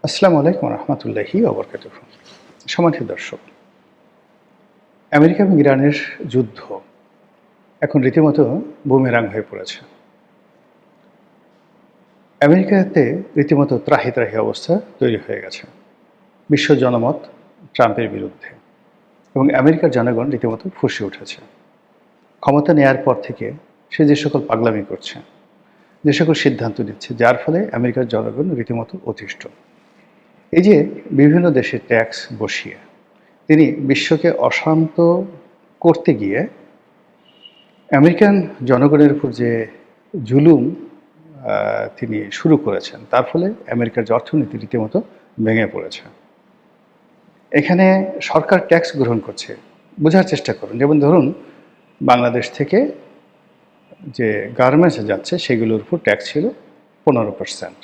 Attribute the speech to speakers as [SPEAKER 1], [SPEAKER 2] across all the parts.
[SPEAKER 1] আসসালামু আলাইকুম রহমতুল্লাহি ওবরকাতুহ। সম্মানিত দর্শক, আমেরিকা এবং ইরানের যুদ্ধ এখন রীতিমতো বুমেরাং হয়ে পড়েছে। আমেরিকাতে রীতিমতো ত্রাহি ত্রাহি অবস্থা তৈরি হয়ে গেছে বিশ্ব জনমত ট্রাম্পের বিরুদ্ধে, এবং আমেরিকার জনগণ রীতিমতো ফুঁসে উঠেছে। ক্ষমতা নেয়ার পর থেকে সে যে সকল পাগলামি করছে, যে সকল সিদ্ধান্ত নিচ্ছে, যার ফলে আমেরিকার জনগণ রীতিমতো অতিষ্ঠ। এই যে বিভিন্ন দেশে ট্যাক্স বসিয়ে তিনি বিশ্বকে অশান্ত করতে গিয়ে আমেরিকান জনগণের উপর যে জুলুম তিনি শুরু করেছেন, তার ফলে আমেরিকার যে অর্থনীতি রীতিমতো ভেঙে পড়েছে। এখানে সরকার ট্যাক্স গ্রহণ করছে, বোঝার চেষ্টা করুন। যেমন ধরুন, বাংলাদেশ থেকে যে গার্মেন্টসে যাচ্ছে সেগুলোর উপর ট্যাক্স ছিল 15%।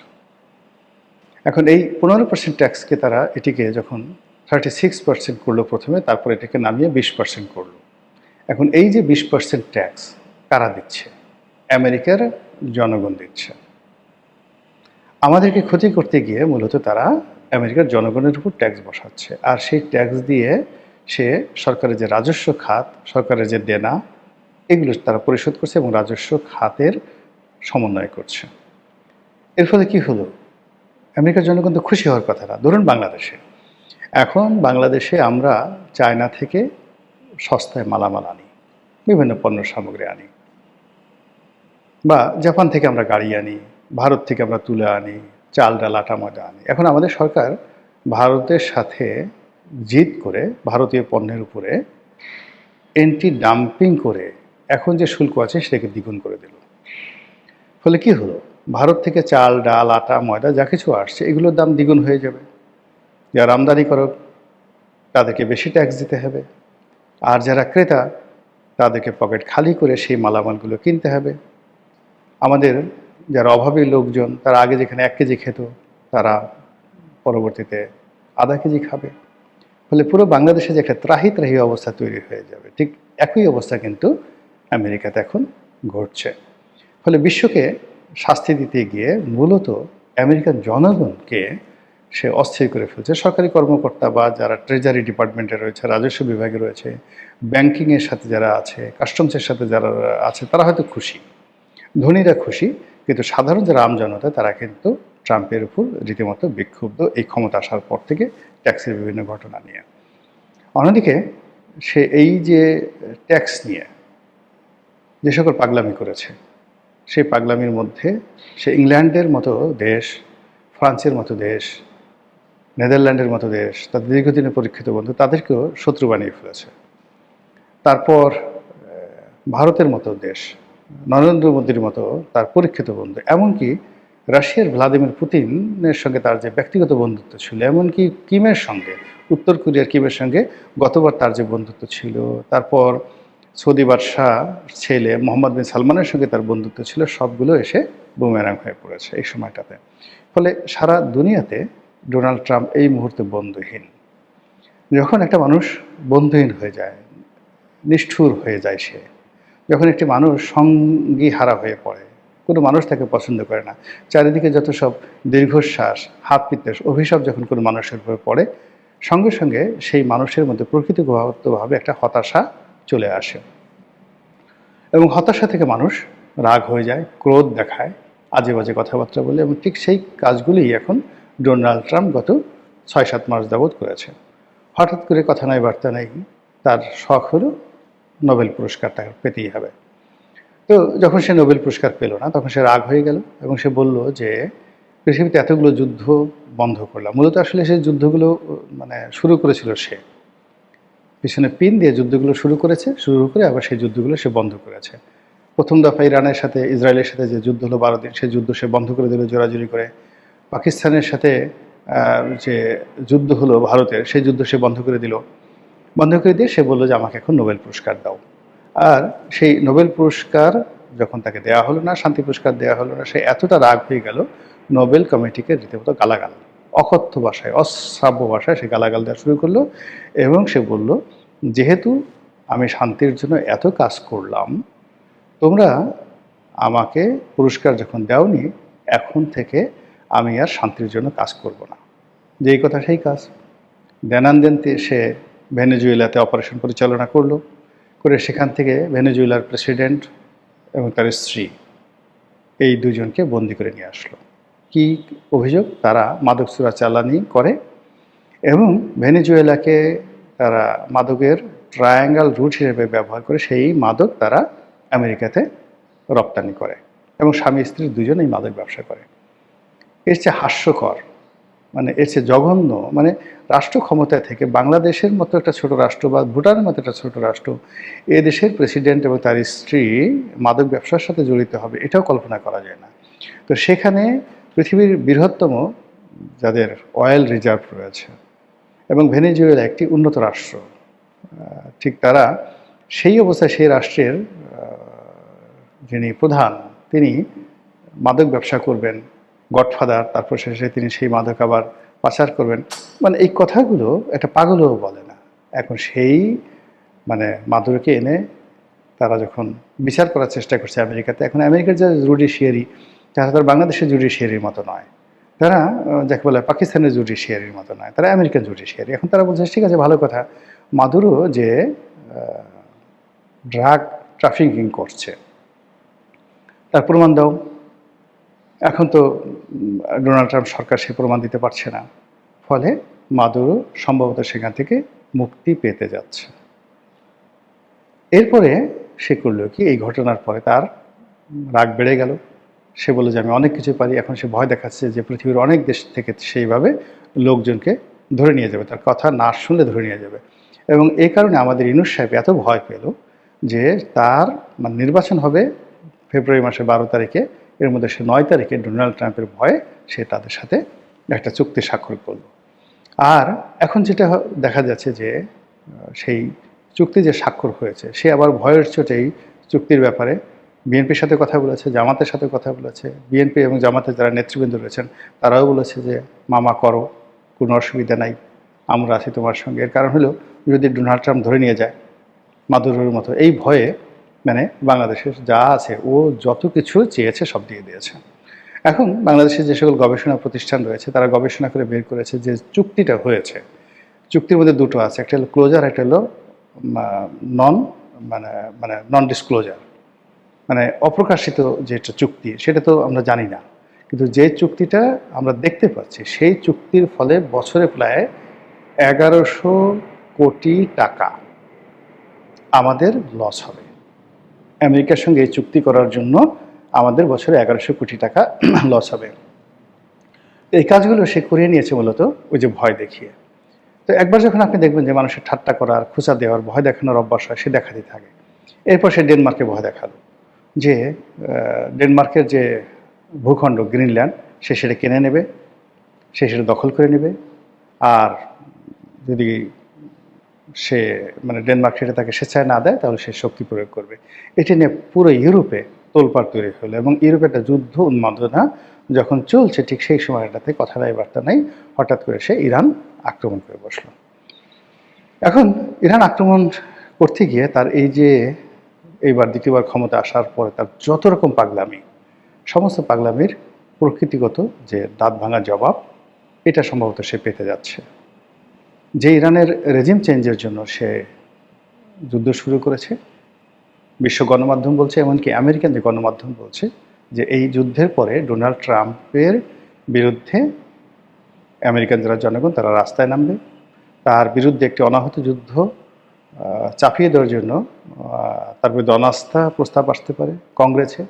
[SPEAKER 1] এখন এই 15% ট্যাক্সকে তারা এটিকে যখন 36% করলো প্রথমে, তারপর এটাকে নামিয়ে 20% করলো। এখন এই যে 20% ট্যাক্স কারা দিচ্ছে? আমেরিকার জনগণ দিচ্ছে। আমাদেরকে ক্ষতি করতে গিয়ে মূলত তারা আমেরিকার জনগণের উপর ট্যাক্স বসাচ্ছে, আর সেই ট্যাক্স দিয়ে সে সরকারের যে রাজস্ব খাত, সরকারের যে দেনা, এগুলো তারা পরিশোধ করছে এবং রাজস্ব খাতের সমন্বয় করছে। এর ফলে কি হলো? আমেরিকার জনগণ তো খুশি হওয়ার কথা না। ধরুন এখন বাংলাদেশে আমরা চায়না থেকে সস্তায় মালামাল আনি, বিভিন্ন পণ্য সামগ্রী আনি, বা জাপান থেকে আমরা গাড়ি আনি, ভারত থেকে আমরা তুলা আনি, চাল ডাল আটা ময়দা আনি। এখন আমাদের সরকার ভারতের সাথে জিদ করে ভারতীয় পণ্যের উপরে এন্টি ডাম্পিং করে এখন যে শুল্ক আছে সেটাকে দ্বিগুণ করে দিল। ফলে কি হলো? ভারত থেকে চাল ডাল আটা ময়দা যা কিছু আসছে এগুলোর দাম দ্বিগুণ হয়ে যাবে। যারা আমদানি করক তাদেরকে বেশি ট্যাক্স দিতে হবে, আর যারা ক্রেতা তাদেরকে পকেট খালি করে সেই মালামালগুলো কিনতে হবে। আমাদের যারা অভাবী লোকজন, তারা আগে যেখানে 1 কেজি খেত, তারা পরবর্তীতে আধা কেজি খাবে। ফলে পুরো বাংলাদেশে যে একটা ত্রাহি ত্রাহি অবস্থা তৈরি হয়ে যাবে, ঠিক একই অবস্থা কিন্তু আমেরিকাতে এখন ঘটছে। ফলে বিশ্বকে শাস্তি দিতে গিয়ে মূলত আমেরিকান জনগণকে সে অস্থির করে ফেলছে। সরকারি কর্মকর্তা বা যারা ট্রেজারি ডিপার্টমেন্টে রয়েছে, রাজস্ব বিভাগে রয়েছে, ব্যাংকিংয়ের সাথে যারা আছে, কাস্টমসের সাথে যারা আছে, তারা হয়তো খুশি, ধনীরা খুশি, কিন্তু সাধারণ যারা আমজনতা তারা কিন্তু ট্রাম্পের উপর রীতিমতো বিক্ষুব্ধ এই ক্ষমতা আসার পর থেকে ট্যাক্সের বিভিন্ন ঘটনা নিয়ে। অন্যদিকে সে এই যে ট্যাক্স নিয়ে যে সকল পাগলামি করেছে, সেই পাগলামির মধ্যে সে ইংল্যান্ডের মতো দেশ, ফ্রান্সের মতো দেশ, নেদারল্যান্ডের মতো দেশ, তাদের দীর্ঘদিনের পরীক্ষিত বন্ধু, তাদেরকেও শত্রু বানিয়ে ফেলেছে। তারপর ভারতের মতো দেশ, নরেন্দ্র মোদীর মতো তার পরীক্ষিত বন্ধু, এমনকি রাশিয়ার ভ্লাদিমির পুতিনের সঙ্গে তার যে ব্যক্তিগত বন্ধুত্ব ছিল, এমনকি কিমের সঙ্গে, উত্তর কোরিয়ার কিমের সঙ্গে গতবার তার যে বন্ধুত্ব ছিল, তারপর সৌদি বাদশাহ ছেলে মোহাম্মদ বিন সালমানের সঙ্গে তার বন্ধুত্ব ছিল, সবগুলো এসে বুমেরাং হয়ে পড়েছে এই সময়টাতে। ফলে সারা দুনিয়াতে ডোনাল্ড ট্রাম্প এই মুহূর্তে বন্ধুহীন। যখন একটা মানুষ বন্ধুহীন হয়ে যায়, নিষ্ঠুর হয়ে যায়, সে যখন একটি মানুষ সঙ্গী হারা হয়ে পড়ে, কোনো মানুষ তাকে পছন্দ করে না, চারিদিকে যত সব দীর্ঘশ্বাস, হাত পিত্তেশ, অভিশাপ যখন কোনো মানুষের উপরে পড়ে, সঙ্গে সঙ্গে সেই মানুষের মধ্যে প্রকৃতিগতভাবে একটা হতাশা চলে আসে, এবং হতাশা থেকে মানুষ রাগ হয়ে যায়, ক্রোধ দেখায়, আজে বাজে কথাবার্তা বলে, এবং ঠিক সেই কাজগুলিই এখন ডোনাল্ড ট্রাম্প গত 6-7 মাস যাবৎ করেছে। হঠাৎ করে কথা নাই বার্তা নেই, তার শখ হলো নোবেল পুরস্কারটা পেতেই হবে। তো যখন সে নোবেল পুরস্কার পেল না, তখন সে রাগ হয়ে গেল এবং সে বলল যে পৃথিবীতে এতগুলো যুদ্ধ বন্ধ করলাম। মূলত আসলে সেই যুদ্ধগুলো শুরু করেছিল সে, পিছনে পিন দিয়ে যুদ্ধগুলো শুরু করে আবার সেই যুদ্ধগুলো সে বন্ধ করেছে। প্রথম দফা ইরানের সাথে ইসরায়েলের সাথে যে যুদ্ধ হলো 12 দিন, সেই যুদ্ধ সে বন্ধ করে দিল জোরাজুরি করে। পাকিস্তানের সাথে যে যুদ্ধ হলো ভারতের, সেই যুদ্ধ সে বন্ধ করে দিল। বন্ধ করে দিয়ে সে বলল যে আমাকে এখন নোবেল পুরস্কার দাও। আর সেই নোবেল পুরস্কার যখন তাকে দেওয়া হলো না, শান্তি পুরস্কার দেওয়া হলো না, সে এতটা রাগ হয়ে গেল, নোবেল কমিটিকে রীতিমতো গালাগাল, অকথ্য ভাষায়, অশ্রাব্য ভাষায় সে গালাগাল দেওয়া শুরু করলো। এবং সে বলল, যেহেতু আমি শান্তির জন্য এত কাজ করলাম, তোমরা আমাকে পুরস্কার যখন দাওনি, এখন থেকে আমি আর শান্তির জন্য কাজ করব না। যেই কথা সেই কাজ। দেনানদেনতে সে ভেনেজুয়েলাতে অপারেশন পরিচালনা করলো, করে সেখান থেকে ভেনেজুয়েলার প্রেসিডেন্ট এবং তার স্ত্রী এই দুজনকে বন্দি করে নিয়ে আসলো। কি অভিযোগ? তারা মাদক চোরাচালানি করে এবং ভেনেজুয়েলাকে তারা মাদকের ট্রায়াঙ্গল রুট হিসেবে ব্যবহার করে সেই মাদক তারা আমেরিকাতে রপ্তানি করে এবং স্বামী স্ত্রী দুজনেই মাদক ব্যবসা করে। এর চেয়ে হাস্যকর, মানে এর চেয়ে জঘন্য, মানে রাষ্ট্র ক্ষমতায় থেকে বাংলাদেশের মতো একটা ছোট রাষ্ট্র বা ভুটানের মতো একটা ছোট রাষ্ট্র, এ দেশের প্রেসিডেন্ট এবং তার স্ত্রী মাদক ব্যবসার সাথে জড়িত হবে, এটাও কল্পনা করা যায় না। তো সেখানে পৃথিবীর বৃহত্তম যাদের অয়েল রিজার্ভ রয়েছে এবং ভেনেজুয়েলা একটি উন্নত রাষ্ট্র, ঠিক তারা সেই অবস্থায় সেই রাষ্ট্রের যিনি প্রধান তিনি মাদক ব্যবসা করবেন, গডফাদার, তারপর শেষে তিনি সেই মাদক আবার পাচার করবেন, মানে এই কথাগুলো একটা পাগলও বলে না। এখন সেই মানে মাদুরকে এনে তারা যখন বিচার করার চেষ্টা করছে আমেরিকাতে, এখন আমেরিকার যে জুডিশিয়ারি তারা তার বাংলাদেশের জুডিশিয়ারির মতো নয়, তারা যাকে বলে পাকিস্তানের জুডিশিয়ারির মতো নয়, তারা আমেরিকান জুডিশিয়ারি। এখন তারা বলছে ঠিক আছে, ভালো কথা, মাদুরো যে ড্রাগ ট্রাফিকিং করছে তার প্রমাণ দাও। এখন তো ডোনাল্ড ট্রাম্প সরকার সে প্রমাণ দিতে পারছে না, ফলে মাদুরো সম্ভবত সেখান থেকে মুক্তি পেতে যাচ্ছে। এরপরে সে করলো কি, এই ঘটনার পরে তার রাগ বেড়ে গেল। সে বলল যে আমি অনেক কিছু পারি। এখন সে ভয় দেখাচ্ছে যে পৃথিবীর অনেক দেশ থেকে সেইভাবে লোকজনকে ধরে নিয়ে যাবে, তার কথা না শুনলে ধরে নিয়ে যাবে। এবং এই কারণে আমাদের ইউনূস সাহেব এত ভয় পেল যে তার মানে নির্বাচন হবে ফেব্রুয়ারি মাসের 12 তারিখে, এর মধ্যে সে 9 তারিখে ডোনাল্ড ট্রাম্পের ভয়ে সে তাদের সাথে একটা চুক্তি স্বাক্ষর করল। আর এখন যেটা দেখা যাচ্ছে যে সেই চুক্তি যে স্বাক্ষর হয়েছে, সে আবার ভয়ের চোটেই চুক্তির ব্যাপারে বিএনপির সাথে কথা বলেছে, জামাতের সাথে কথা বলেছে। বিএনপি এবং জামাতের যারা নেতৃবৃন্দ রয়েছেন তারাও বলেছে যে মামা করো, কোনো অসুবিধা নাই, আমরা আছি তোমার সঙ্গে। এর কারণ হলো যদি ডোনাল্ড ট্রাম্প ধরে নিয়ে যায় মাদুরোর মতো, এই ভয়ে মানে বাংলাদেশের যা আছে ও যত কিছু চেয়েছে সব দিয়ে দিয়েছে। এখন বাংলাদেশের যে সকল গবেষণা প্রতিষ্ঠান রয়েছে তারা গবেষণা করে বের করেছে যে চুক্তিটা হয়েছে, চুক্তির মধ্যে দুটো আছে, একটা হলো ক্লোজার, একটা হলো নন মানে মানে নন ডিসক্লোজার, মানে অপ্রকাশিত যেটা চুক্তি সেটা তো আমরা জানি না, কিন্তু যে চুক্তিটা আমরা দেখতে পাচ্ছি সেই চুক্তির ফলে বছরে প্রায় 1100 কোটি টাকা আমাদের লস হবে। আমেরিকার সঙ্গে এই চুক্তি করার জন্য আমাদের বছরে 1100 কোটি টাকা লস হবে। এই কাজগুলো সে করিয়ে নিয়েছে মূলত ওই যে ভয় দেখিয়ে। তো একবার যখন আপনি দেখবেন যে মানুষের ঠাট্টা করার, খোঁচা দেওয়ার, ভয় দেখানোর অভ্যাস হয়, সে দেখাতেই থাকে। এরপর সে ডেনমার্কে ভয় দেখালো যে ডেনমার্কের যে ভূখণ্ড গ্রিনল্যান্ড সে সেটা কিনে নেবে, সে সেটা দখল করে নেবে, আর যদি সে মানে ডেনমার্ক সেটা তাকে স্বেচ্ছায় না দেয় তাহলে সে শক্তি প্রয়োগ করবে। এটি নিয়ে পুরো ইউরোপে তোলপাড় তৈরি হলো এবং ইউরোপে একটা যুদ্ধ উন্মাদনা যখন চলছে ঠিক সেই সময়টাতে কথা নাই বার্তা নাই হঠাৎ করে সে ইরান আক্রমণ করে বসলো। এখন ইরান আক্রমণ করতে গিয়ে তার এই যে এইবার দ্বিতীয়বার ক্ষমতা আসার পরে তার যত রকম পাগলামি, সমস্ত পাগলামির প্রকৃতিগত যে দাঁত ভাঙা জবাব এটা সম্ভবত সে পেতে যাচ্ছে। যে ইরানের রেজিম চেঞ্জের জন্য সে যুদ্ধ শুরু করেছে, বিশ্ব গণমাধ্যম বলছে, এমনকি আমেরিকান যে গণমাধ্যম বলছে যে এই যুদ্ধের পরে ডোনাল্ড ট্রাম্পের বিরুদ্ধে আমেরিকান যারা জনগণ তারা রাস্তায় নামবে, তার বিরুদ্ধে একটি অনাহত যুদ্ধ চাপিয়ে দেওয়ার জন্য তার বিরুদ্ধে অনাস্থা প্রস্তাব আসতে পারে কংগ্রেসে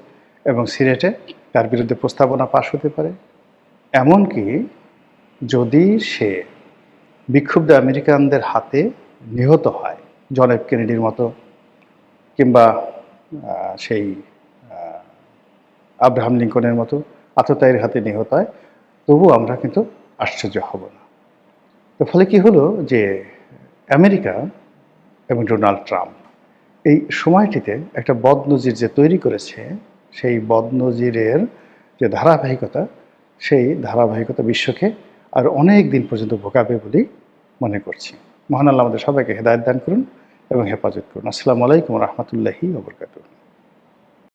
[SPEAKER 1] এবং সিনেটে, তার বিরুদ্ধে প্রস্তাবনা পাশ হতে পারে। এমনকি যদি সে বিক্ষুব্ধ আমেরিকানদের হাতে নিহত হয় জন এফ কেনেডির মতো, কিংবা সেই আব্রাহাম লিঙ্কনের মতো আততায়ীর হাতে নিহত হয়, তবু আমরা কিন্তু আশ্চর্য হব না। তো ফলে কি হলো যে আমেরিকা এবং ডোনাল্ড ট্রাম্প এই সময়টিতে একটা বদনজির যে তৈরি করেছে, সেই বদনজিরের যে ধারাবাহিকতা, সেই ধারাবাহিকতা বিশ্বকে আর অনেক দিন পর্যন্ত ভোগাবে বলেই মনে করছি। মহান আল্লাহ আমাদের সবাইকে হেদায়েত দান করুন এবং হেফাজত করুন। আসসালামু আলাইকুম রহমতুল্লাহি ওয়া বারাকাতুহু।